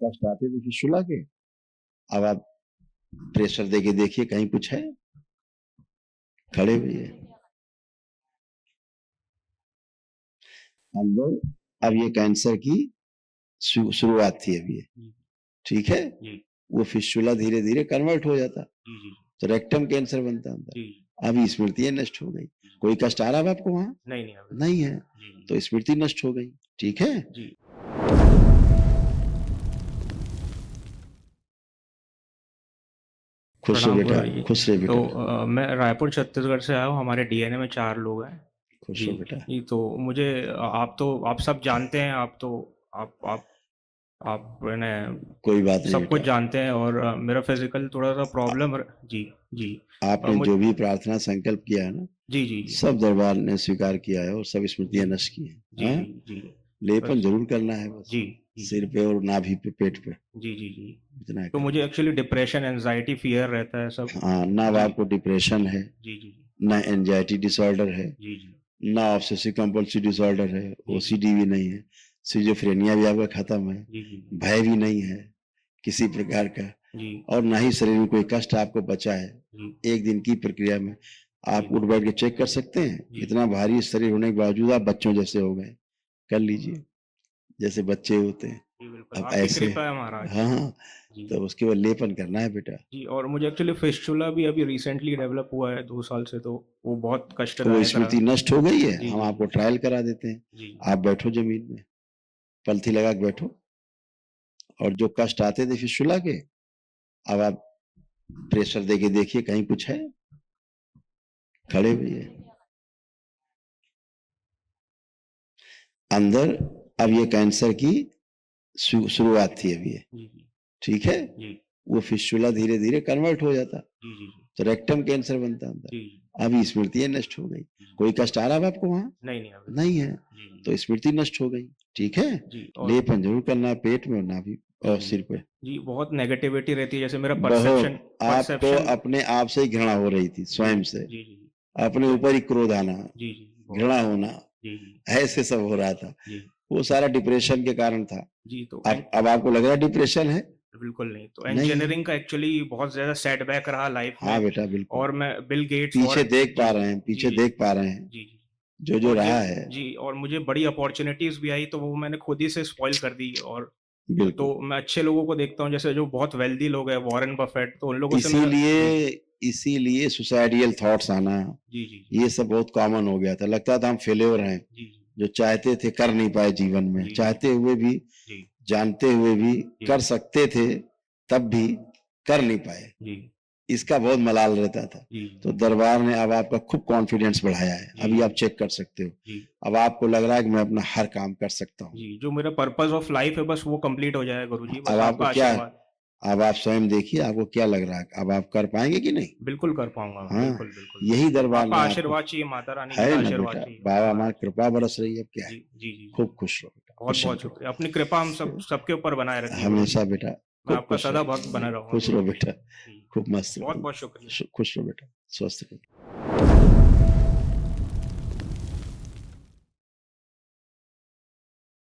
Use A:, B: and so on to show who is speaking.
A: कष्ट आते थे फिस्टुला के, अब आप प्रेशर दे के देखिए कहीं कुछ है, खड़े हुए अंदर। अब ये कैंसर की शुरुआत थी अभी, ठीक है। वो फिस्टुला धीरे धीरे कन्वर्ट हो जाता तो रेक्टम कैंसर बनता अंदर। अभी स्मृति नष्ट हो गई। कोई कष्ट आ रहा है आपको वहां? नहीं है, तो स्मृति नष्ट हो गई, ठीक है। खुश रहो बेटा, खुश रहे बेटा।
B: तो मैं रायपुर छत्तीसगढ़ से आया हूँ। हमारे डीएनए में 4 लोग हैं।
A: खुश रहो बेटा।
B: जी, तो मुझे आप सब जानते हैं। आप
A: कोई बात नहीं,
B: सब कुछ जानते हैं। और मेरा फिजिकल थोड़ा सा प्रॉब्लम। जी जी।
A: आपने जो भी प्रार्थना संकल्प किया है ना,
B: जी
A: सब दरबार ने स्वीकार किया है और सब स्मृतियां नष्ट की है।
B: जी।
A: लेपन जरूर करना है बस,
B: जी
A: सिर पे और नाभि पे, पेट पे,
B: जी
A: इतना
B: तो मुझे एक्चुअली डिप्रेशन, एंजाइटी, फियर रहता है सब।
A: हाँ, ना आपको डिप्रेशन है,
B: जी
A: ना एंजाइटी डिसऑर्डर है, ना ऑब्सेसिव कंपल्सिव डिसऑर्डर है, ओसीडी भी नहीं है, सिजोफ्रेनिया भी आपका खत्म है, भय भी नहीं है किसी प्रकार का, और ना ही शरीर में कोई कष्ट आपको बचा है। एक दिन की प्रक्रिया में आप उठ बैठ के चेक कर सकते हैं। इतना भारी शरीर होने के बावजूद आप बच्चों जैसे हो गए। कर लीजिए जैसे बच्चे होते हैं, अब ऐसे। हाँ, तो उसके बाद लेपन करना है बेटा।
B: जी, और मुझे एक्चुअली फिस्टुला भी अभी रिसेंटली डेवलप हुआ है 2 साल से, तो वो बहुत
A: तो
B: कष्टदायक
A: वो
B: रहा।
A: स्मृति नष्ट हो गई है। हम आपको ट्रायल करा देते हैं। आप बैठो जमीन में, पलथी लगा के बैठो, और जो कष्ट आते थे फिस्टुला के, अब आप प्रेशर दे के देखिए कहीं कुछ है, खड़े हुए अंदर। अब ये कैंसर की शुरुआत थी अभी, ठीक है। वो फिस्टुला धीरे धीरे कन्वर्ट हो जाता तो रेक्टम कैंसर बनता अंदर। अभी स्मृति नष्ट हो गई। कोई कष्ट आ रहा है आपको वहां? नहीं है, तो स्मृति नष्ट हो गई, ठीक है। लेपन जरूर करना है पेट में और नाभि और सिर पे।
B: जी, बहुत नेगेटिविटी रहती है। जैसे मेरा
A: बहुत, आपको अपने आप से ही घृणा हो रही थी, स्वयं से, अपने ऊपर ही क्रोध आना, घृणा होना, ऐसे सब हो रहा था। वो सारा डिप्रेशन के कारण था।
B: तो
A: अब आपको लग रहा है डिप्रेशन है?
B: बिल्कुल नहीं। तो इंजीनियरिंग का एक्चुअली बहुत ज्यादा सेटबैक रहा लाइफ में।
A: हाँ बेटा, बिल्कुल।
B: और मैं बिल गेट्स
A: पीछे देख पा रहे हैं, पीछे देख पा रहे हैं जो रहा है।
B: जी, और मुझे बड़ी अपॉर्चुनिटीज भी आई, तो वो मैंने खुद ही से स्पॉइल कर दी। और तो मैं अच्छे लोगों को देखता हूँ, जैसे जो बहुत वेल्दी लोग हैं, वॉरेन बफेट, तो उन लोगों से
A: इसीलिए सुसाइडियल थॉट्स आना, ये सब बहुत कॉमन हो गया था। लगता था हम फेल्योर हैं, जो चाहते थे कर नहीं पाए जीवन में, चाहते हुए भी, जानते हुए भी कर सकते थे, तब भी कर नहीं पाए। इसका बहुत मलाल रहता था। तो दरबार ने अब आपका खूब कॉन्फिडेंस बढ़ाया है। अभी आप चेक कर सकते हो। अब आपको लग रहा है कि मैं अपना हर काम कर सकता हूँ।
B: जो मेरा पर्पस ऑफ लाइफ है, बस वो कंप्लीट हो जाएगा गुरुजी।
A: अब आपको क्या, अब आप स्वयं देखिए आपको क्या लग रहा है। अब आप कर पाएंगे कि नहीं?
B: बिल्कुल कर पाऊंगा।
A: हाँ,
B: बिल्कुल।
A: यही दरबार
B: आपका आशीर्वाद चाहिए, माता रानी का आशीर्वाद चाहिए।
A: बाबा माँ कृपा बरस रही है। क्या है?
B: जी।
A: खूब खुश रहो बेटा।
B: बहुत बहुत शुक्रिया। अपनी कृपा हम सबके ऊपर बनाए रखिए
A: हमेशा बेटा।
B: मैं आपका सदा भक्त बना रहूंगा।
A: खुश रहो बेटा, खूब मस्त।
B: बहुत शुक्रिया।
A: खुश रहो बेटा, स्वस्थ रहो।